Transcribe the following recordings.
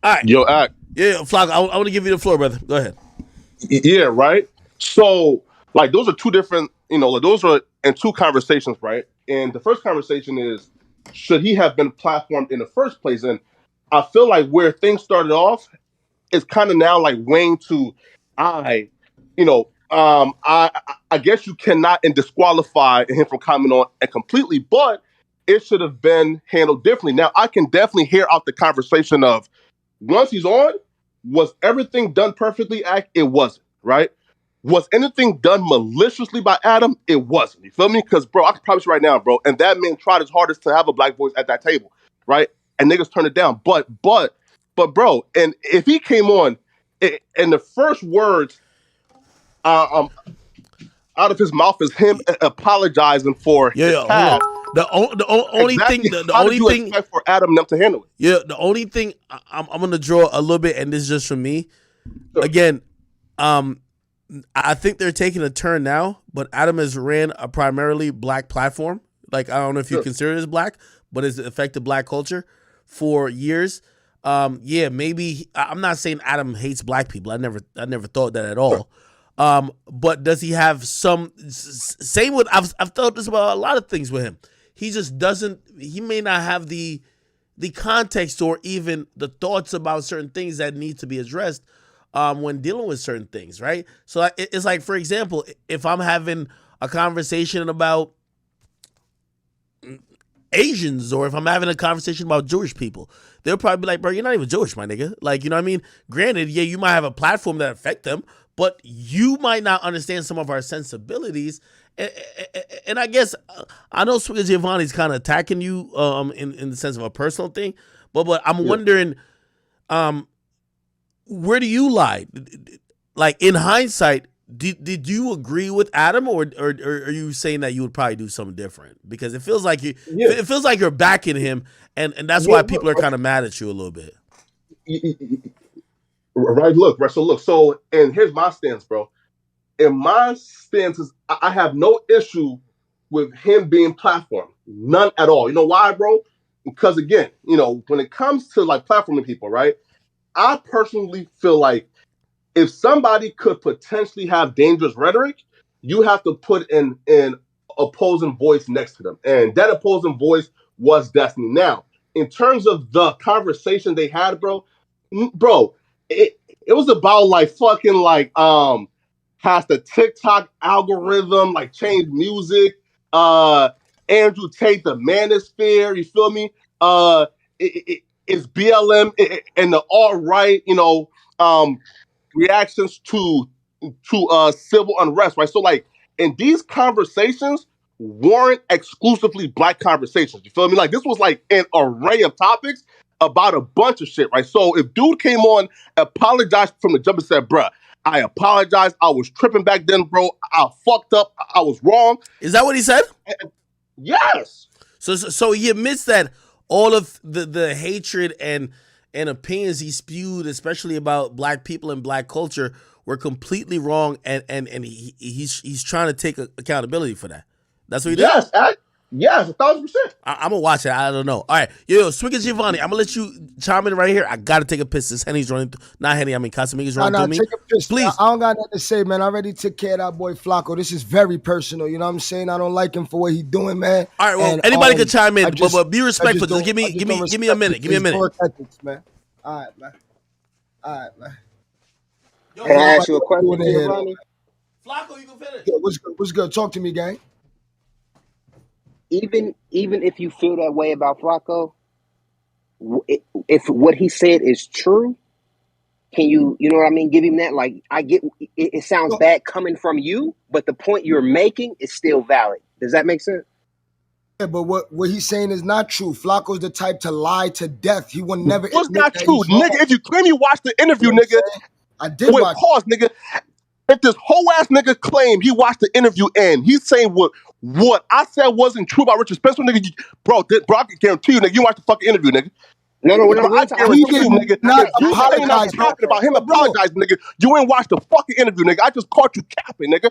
All right. Yo, act. Yeah, FLAKKO, I want to give you the floor, brother. Go ahead. Yeah, right. So, like, those are two different. Like, those are in two conversations, right? And the first conversation is, should he have been platformed in the first place? And I feel like where things started off is kind of now like weighing to, I, I guess you cannot and disqualify him from coming on and completely, but it should have been handled differently. Now, I can definitely hear out the conversation of once he's on, was everything done perfectly? It wasn't, right? Was anything done maliciously by Adam? It wasn't. You feel me? Because, bro, I can promise you right now, bro, and that man tried his hardest to have a black voice at that table, right? And niggas turned it down. But, bro, and if he came on, and the first words out of his mouth is him apologizing for his Hold past. on. The only Exactly. thing, the How only did you thing, expect for Adam and them to handle it? yeah, the only thing I'm gonna draw a little bit, and this is just from me. Sure. Again, I think they're taking a turn now, but Adam has ran a primarily black platform. Like, I don't know if you consider it as black, but it's affected black culture for years. Yeah, maybe I'm not saying Adam hates black people. I never thought that at all. But does he have some same with I've thought this about a lot of things with him. He just doesn't. He may not have the context or even the thoughts about certain things that need to be addressed when dealing with certain things, right? So it's like, for example, if I'm having a conversation about Asians, or if I'm having a conversation about Jewish people, they'll probably be like, bro, you're not even Jewish, my nigga. Like, you know what I mean? Granted, yeah, you might have a platform that affect them, but you might not understand some of our sensibilities. And I guess I know SWIGGA Giovanni's kind of attacking you in the sense of a personal thing, but I'm wondering, where do you lie? Like, in hindsight, did you agree with Adam, or are you saying that you would probably do something different? Because it feels like it feels like you're backing him, and that's why people are kind of mad at you a little bit. Right. Look. So, and here's my stance, bro. And my stance is, I have no issue with him being platformed. None at all. You know why, bro? Because again, when it comes to like platforming people, right? I personally feel like if somebody could potentially have dangerous rhetoric, you have to put an opposing voice next to them. And that opposing voice was Destiny. Now, in terms of the conversation they had, bro, it was about like fucking like has the TikTok algorithm like changed music? Andrew Tate, the manosphere, you feel me? It's BLM and the alt-right, reactions to civil unrest, right? So like in these conversations weren't exclusively black conversations. You feel me? Like this was like an array of topics about a bunch of shit, right? So if dude came on, apologized from the jump and said, bruh, I apologize. I was tripping back then, bro. I fucked up. I was wrong. Is that what he said? Yes. So he admits that all of the hatred and opinions he spewed, especially about black people and black culture, were completely wrong, and he's trying to take accountability for that. That's what he did? Yes, yes, 1,000%. I'm gonna watch it. I don't know. All right, yo, SWIGGA Giovanni, I'm gonna let you chime in right here. I gotta take a piss. This Henny's running not Henny, I mean Casamigos running through me. Take a piss. Please. I don't got nothing to say, man. I already took care of that boy FLAKKO. This is very personal. You know what I'm saying? I don't like him for what he's doing, man. All right, well, and, anybody can chime in, just, but be respectful. Just give me a minute. Give me a minute. Ethics, man. All right, man. Yo, Can I ask you a question, Giovanni? FLAKKO, you can finish. Yeah, what's good? Talk to me, gang. Even if you feel that way about FLAKKO, if what he said is true, can you know what I mean? Give him that. Like, I get it sounds bad coming from you, but the point you're making is still valid. Does that make sense? Yeah, but what he's saying is not true. FLAKKO's the type to lie to death. He will never. What's not true, nigga? If you claim you watched the interview, nigga, I did watch. Pause, nigga. If this whole ass nigga claim he watched the interview and he's saying what I said wasn't true about Richard Spencer, nigga, bro, I can guarantee you, nigga, you watched the fucking interview, nigga. No, I guarantee you, nigga. Not You saying I'm apologize, capping about him apologizing, nigga. You ain't watched the fucking interview, nigga. I just caught you capping, nigga.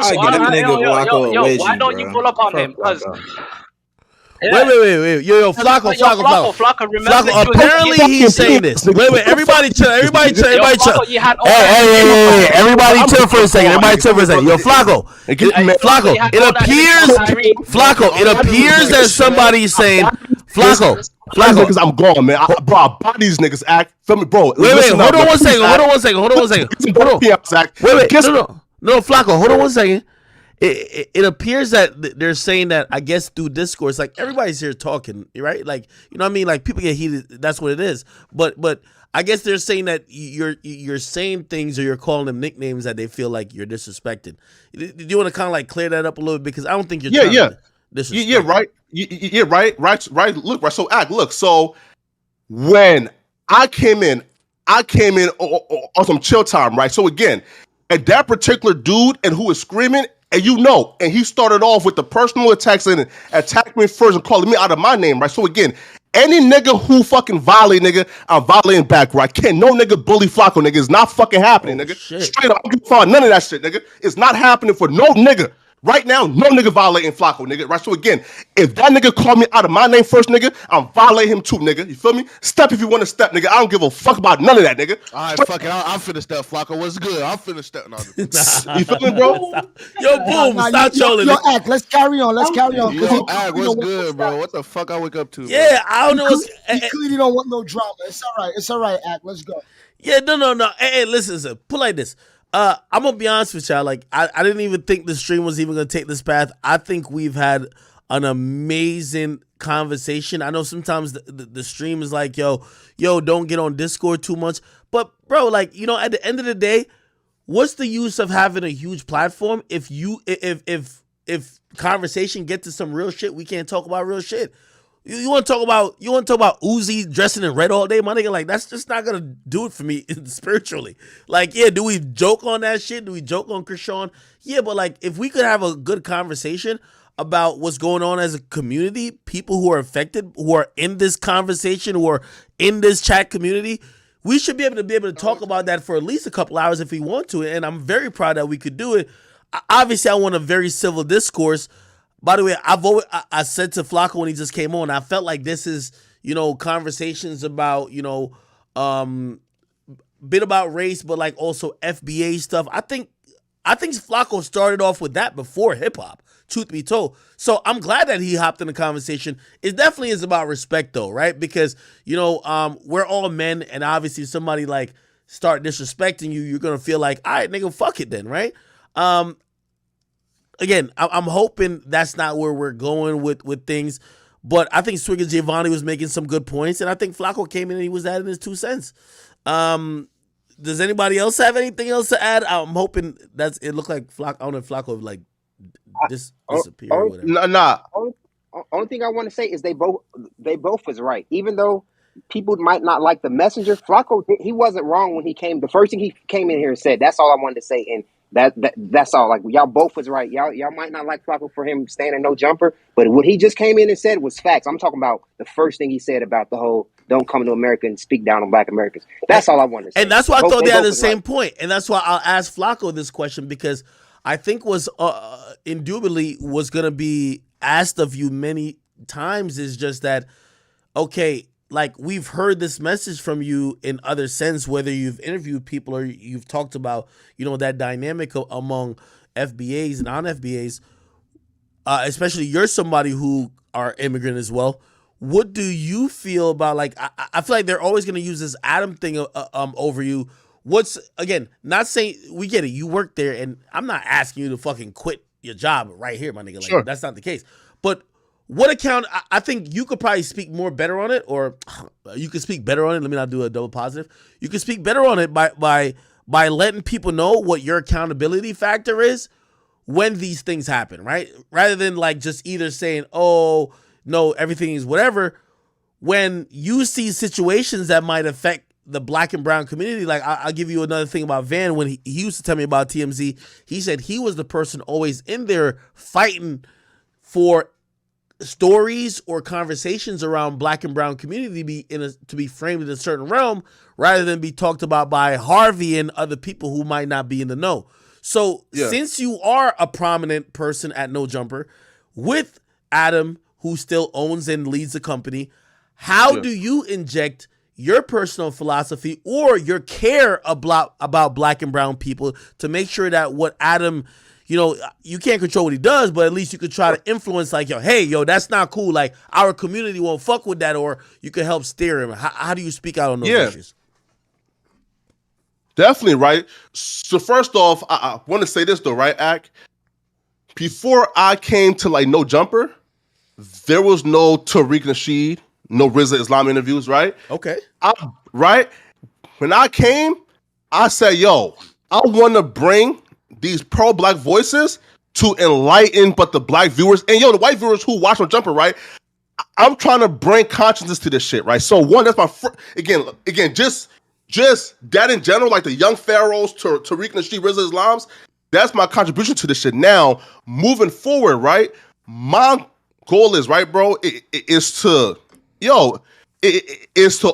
I get that nigga Flacco yo, away, why don't you bro. pull up on Fuck him? Because Flacco. Wait. Yo, Flacco. Remember Flacco, apparently he's saying this. Wait, everybody chill. Everybody chill. You had Hey, everybody chill for a second. Yo, Flacco. Flacco, it appears that somebody's saying, Flacco. Niggas, I'm gone, man. Bro, I buy these niggas, act. Feel me, bro. Wait, hold on one second. No, Flacco, hold on one second. It appears that they're saying that, I guess, through discourse, like everybody's here talking, right? Like, you know what I mean? Like people get heated. That's what it is. But I guess they're saying that you're saying things or you're calling them nicknames that they feel like you're disrespecting. Do you want to kind of like clear that up a little bit? Because I don't think you're trying to disrespect. Yeah, right. Yeah, right. Look, right. So look. So when I came in, I came in on some chill time, right? So again, and that particular dude and who was screaming, and and he started off with the personal attacks and attacked me first and calling me out of my name, right? So again, any nigga who fucking violate, nigga, I'm violating back, right? Can't no nigga bully FLAKKO, nigga. It's not fucking happening, nigga. Shit. Straight up, I don't give a fuck none of that shit, nigga. It's not happening for no nigga. Right now, no nigga violating FLAKKO, nigga. Right? So again, if that nigga called me out of my name first, nigga, I'm violating him too, nigga. You feel me? Step if you want to step, nigga. I don't give a fuck about none of that, nigga. All right, fuck it. I'm finna step, FLAKKO. What's good? I'm finna step. No, you feel me, bro? Yo, boom, stop trolling. Yo, Act, let's carry on. Let's carry on. yo, Ag, what's good, bro? What the fuck I wake up to? Yeah, I don't know. He clearly don't want no drama. It's all right. It's all right, Act. Let's go. Yeah, no. Hey, listen. Put like this. I'm gonna be honest with y'all. Like, I didn't even think the stream was even gonna take this path. I think we've had an amazing conversation. I know sometimes the stream is like, yo, don't get on Discord too much. But bro, like, at the end of the day, what's the use of having a huge platform if conversation get to some real shit, we can't talk about real shit. You want to talk about Uzi dressing in red all day, my nigga? Like, that's just not gonna do it for me spiritually. Like, yeah, do we joke on that shit? Do we joke on Krishan? Yeah, but like, if we could have a good conversation about what's going on as a community, people who are affected, who are in this conversation, who are in this chat community, we should be able to talk about that for at least a couple hours if we want to. And I'm very proud that we could do it. Obviously, I want a very civil discourse. By the way, I said to FLAKKO when he just came on, I felt like this is, conversations about, bit about race, but like also FBA stuff. I think FLAKKO started off with that before hip hop, truth be told. So I'm glad that he hopped in the conversation. It definitely is about respect though, right? Because, we're all men, and obviously if somebody like start disrespecting you, you're going to feel like, all right, nigga, fuck it then, right? Again, I'm hoping that's not where we're going with things, but I think SWIGGA Giovanni was making some good points, and I think FLAKKO came in and he was adding his 2 cents. Does anybody else have anything else to add? I'm hoping it looked like FLAKKO. I don't know if FLAKKO like disappeared or whatever. Nah. Only thing I want to say is they both was right. Even though people might not like the messenger, FLAKKO, he wasn't wrong when he came. The first thing he came in here and said, that's all I wanted to say. And that's all. Like, y'all both was right. Y'all might not like FLAKKO for him standing no jumper, but what he just came in and said was facts. I'm talking about the first thing he said about the whole don't come to America and speak down on Black Americans. That's all I wanted to say. And that's why I thought they had the same point. And that's why I'll ask FLAKKO this question, because I think was indubitably was going to be asked of you many times is just that, okay, like, we've heard this message from you in other sense, whether you've interviewed people or you've talked about, that dynamic among FBAs and non-FBAs, especially you're somebody who are immigrant as well. What do you feel about, like, I feel like they're always going to use this Adam thing over you. What's, again, not saying, we get it, you work there, and I'm not asking you to fucking quit your job right here, my nigga. Like, sure. That's not the case. But what account, I think you could probably speak more better on it, or you could speak better on it. Let me not do a double positive. You could speak better on it by letting people know what your accountability factor is when these things happen, right? Rather than like just either saying, oh, no, everything is whatever. When you see situations that might affect the Black and brown community, like I'll give you another thing about Van. When he used to tell me about TMZ, he said he was the person always in there fighting for stories or conversations around Black and brown community to be framed in a certain realm rather than be talked about by Harvey and other people who might not be in the know. So since you are a prominent person at No Jumper with Adam, who still owns and leads the company, how do you inject your personal philosophy or your care about Black and brown people to make sure that what Adam, you can't control what he does, but at least you could try to influence, like, hey, that's not cool. Like, our community won't fuck with that, or you could help steer him. How do you speak out on those issues? Definitely, right? So first off, I want to say this though, right, Ak? Before I came to like No Jumper, there was no Tariq Nasheed, no RZA Islam interviews, right? Okay. Right? When I came, I said, I want to bring these pro-Black voices to enlighten but the Black viewers, and the white viewers who watch No Jumper, right? I'm trying to bring consciousness to this shit, right? So one, that's my again, just just that in general, like the young pharaohs, Tariq Nasheed, RZA Islams, that's my contribution to this shit. Now, moving forward, right? My goal is, right, bro, is to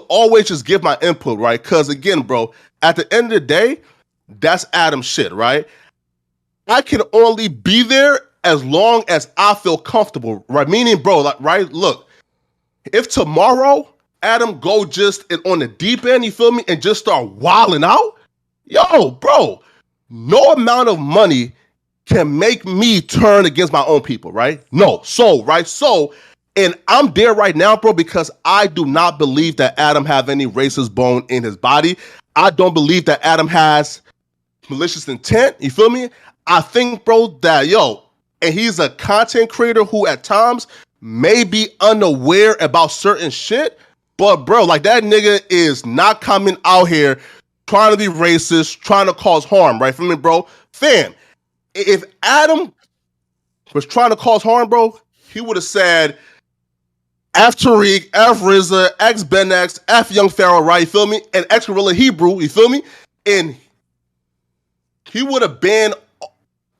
always just give my input, right? Because again, bro, at the end of the day, that's Adam's shit, right? I can only be there as long as I feel comfortable, right? Meaning, bro, like, right? Look, if tomorrow Adam go just on the deep end, you feel me, and just start wilding out, yo, bro, no amount of money can make me turn against my own people, right? No. So, right? So, and I'm there right now, bro, because I do not believe that Adam have any racist bone in his body. I don't believe that Adam has malicious intent. You feel me? I think, bro, that, and he's a content creator who at times may be unaware about certain shit, but, bro, like that nigga is not coming out here trying to be racist, trying to cause harm, right? For me, bro, fam, if Adam was trying to cause harm, bro, he would have said, F Tariq, F RZA, X Ben X, F Young Pharaoh, right? You feel me? And X Gorilla Hebrew, you feel me? And he would have banned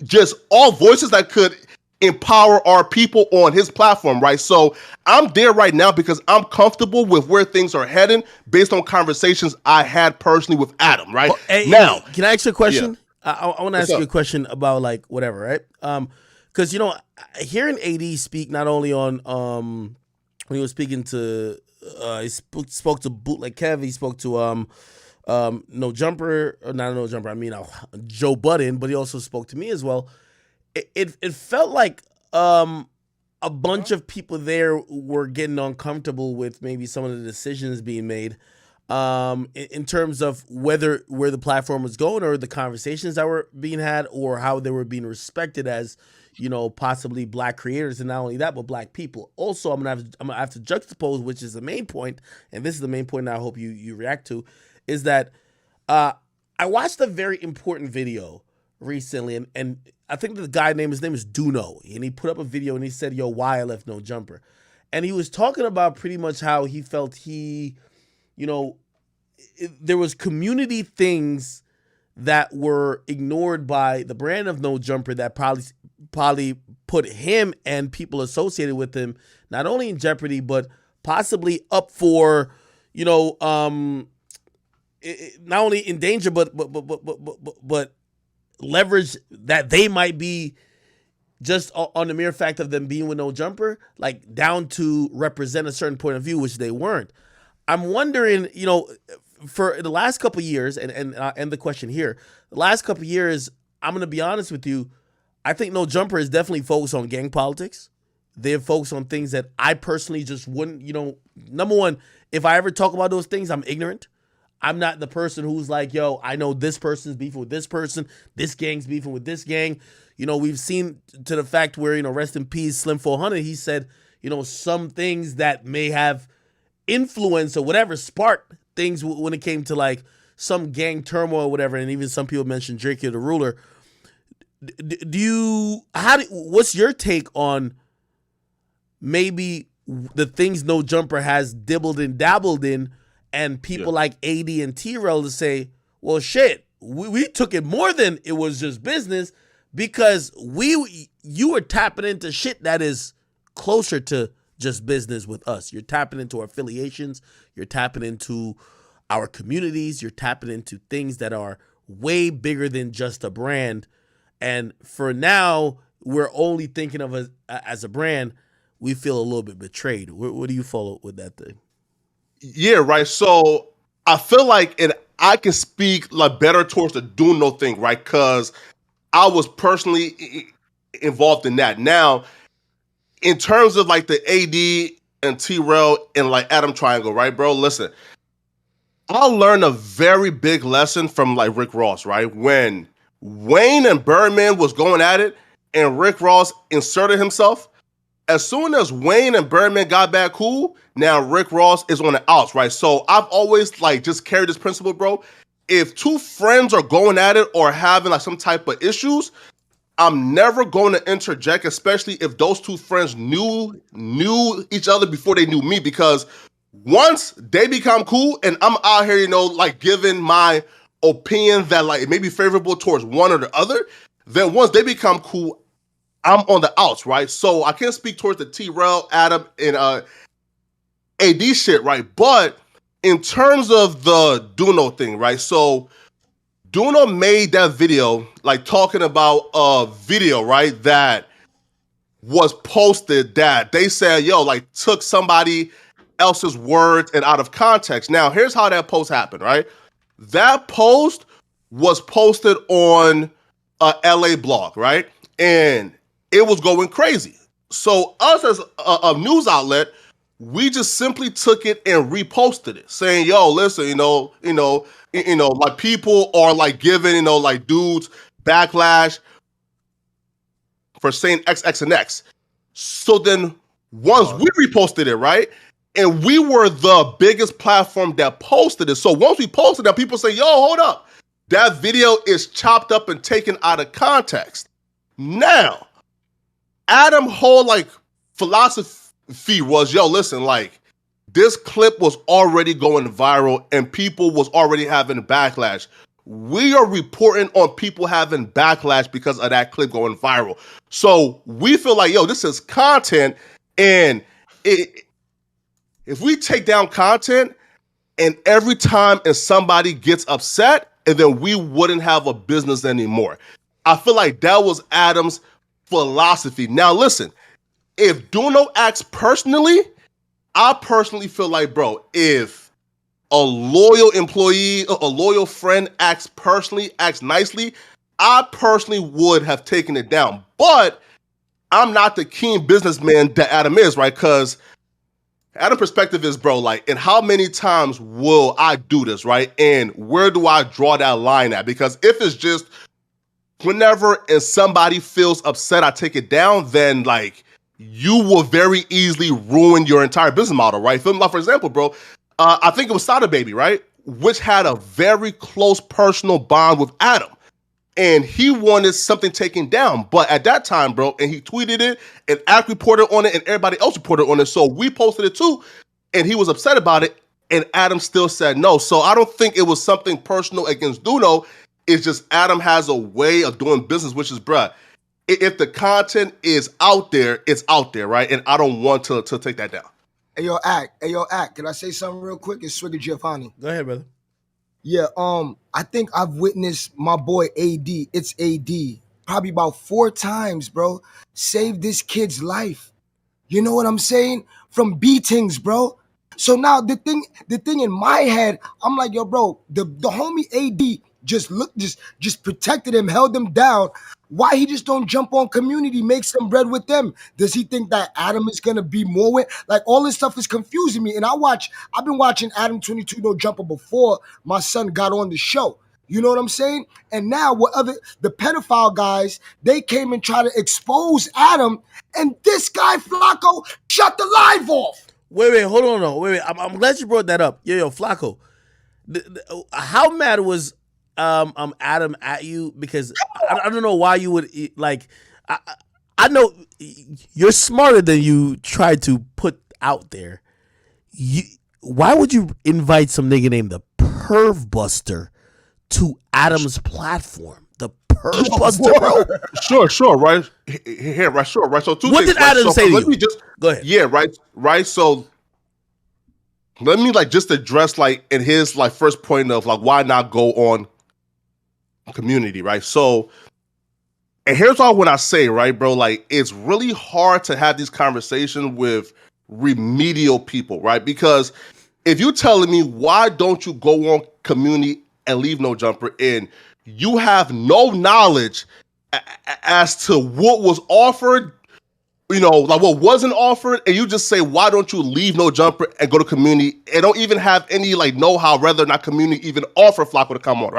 just all voices that could empower our people on his platform, right? So I'm there right now because I'm comfortable with where things are heading based on conversations I had personally with Adam, right? Well, hey, now, can I ask you a question? Yeah. I want to ask you a question about like whatever, right? Because hearing AD speak not only on when he was speaking to he spoke to Bootleg Kev, he spoke to No Jumper, or not No Jumper, I mean Joe Budden, but he also spoke to me as well. It felt like a bunch of people there were getting uncomfortable with maybe some of the decisions being made in terms of where the platform was going or the conversations that were being had or how they were being respected as, possibly black creators, and not only that, but black people. Also, I'm gonna have to juxtapose, which is the main point, and this is the main point that I hope you react to, is that I watched a very important video recently, and I think his name is Duno, and he put up a video and he said, "Yo, why I left No Jumper," and he was talking about pretty much how he felt there was community things that were ignored by the brand of No Jumper that probably put him and people associated with him not only in jeopardy but possibly up for not only in danger but leverage that they might be just on the mere fact of them being with No Jumper, like down to represent a certain point of view, which they weren't. I'm wondering, for the last couple of years, and the question here, the last couple of years, I'm going to be honest with you, I think No Jumper is definitely focused on gang politics. They're focused on things that I personally just wouldn't, number one, if I ever talk about those things, I'm ignorant. I'm not the person who's like, yo, I know this person's beefing with this person, this gang's beefing with this gang. We've seen to the fact where, rest in peace, Slim 400, he said, some things that may have influence or whatever sparked things when it came to like some gang turmoil or whatever, and even some people mentioned Drake the Ruler. What's your take on maybe the things No Jumper has dibbled and dabbled in, and people like AD and T-Rail to say, well, shit, we took it more than it was just business because you were tapping into shit that is closer to just business with us. You're tapping into our affiliations. You're tapping into our communities. You're tapping into things that are way bigger than just a brand. And for now, we're only thinking of us as a brand. We feel a little bit betrayed. What do you follow with that thing? Yeah, right. So I feel like I can speak like better towards the do no thing, right? Because I was personally involved in that. Now, in terms of like the AD and T-Rail and like Adam Triangle, right, bro? Listen, I learned a very big lesson from like Rick Ross, right? When Wayne and Birdman was going at it and Rick Ross inserted himself, as soon as Wayne and Birdman got back cool, now Rick Ross is on the outs, right? So I've always like just carried this principle, bro. If two friends are going at it or having like some type of issues, I'm never going to interject, especially if those two friends knew each other before they knew me, because Once they become cool and I'm out here, like giving my opinion that like it may be favorable towards one or the other, then once they become cool, I'm on the outs, right? So I can't speak towards the T-Rel, Adam, and AD shit, right? But in terms of the Duno thing, right? So Duno made that video, like talking about a video, right? That was posted that they said, yo, like took somebody else's words and out of context. Now, here's how that post happened, right? That post was posted on a LA blog, right? And it was going crazy. So us as a news outlet, we just simply took it and reposted it, saying, yo, listen, like people are like giving, like dudes backlash for saying X, X, and X. So then once we reposted it, right? And we were the biggest platform that posted it. So once we posted that, people say, yo, hold up. That video is chopped up and taken out of context. Now, Adam's whole like philosophy was, yo, listen, like this clip was already going viral and people was already having backlash. We are reporting on people having backlash because of that clip going viral. So we feel like, yo, this is content, and if we take down content and every time and somebody gets upset, and then we wouldn't have a business anymore. I feel like that was Adam's philosophy. Now listen, if Duno acts personally, I personally feel like, bro, if a loyal employee, a loyal friend acts personally, acts nicely, I personally would have taken it down. But I'm not the keen businessman that Adam is, right? Because Adam's perspective is, bro, like, and how many times will I do this, right? And where do I draw that line at? Because if it's just whenever and somebody feels upset, I take it down, then like you will very easily ruin your entire business model, right? Like, for example, bro, I think it was Sada Baby, right? Which had a very close personal bond with Adam. And he wanted something taken down. But at that time, bro, and he tweeted it, and Act reported on it, and everybody else reported on it. So we posted it too, and he was upset about it, and Adam still said no. So I don't think it was something personal against Duno. It's just Adam has a way of doing business, which is, bruh, if the content is out there, it's out there, right? And I don't want to take that down. Hey, yo, Act. Can I say something real quick? It's SWIGGA Giovanni. Go ahead, brother. Yeah, I think I've witnessed my boy AD, it's AD, probably about 4 times, bro, save this kid's life. You know what I'm saying? From beatings, bro. So now the thing in my head, I'm like, yo, bro, the homie AD just protected him, held him down. Why he just don't jump on community, make some bread with them? Does he think that Adam is gonna be more with? Like, all this stuff is confusing me. And I've been watching Adam 22 No Jumper before my son got on the show. You know what I'm saying? And now the pedophile guys, they came and tried to expose Adam, and this guy FLAKKO shut the live off. Wait, hold on, no, wait. I'm glad you brought that up. Yo, FLAKKO, how mad was Adam at you? Because I don't know why you would like. I know you're smarter than you tried to put out there. Why would you invite some nigga named the Perv Buster to Adam's platform? The Perv Buster, bro. Sure, right. Here, right, sure, right. So two what things. Did Adam say to let you? Me just go ahead. Yeah, right. So let me like just address like in his like first point of like why not go on community, right? So, and here's all when I say, right, bro, like it's really hard to have these conversations with remedial people, right? Because if you're telling me why don't you go on community and leave no jumper in, you have no knowledge as to what was offered, like what wasn't offered, and you just say, why don't you leave no jumper and go to community, and don't even have any like know-how whether or not community even offer FLAKKO to come on, right?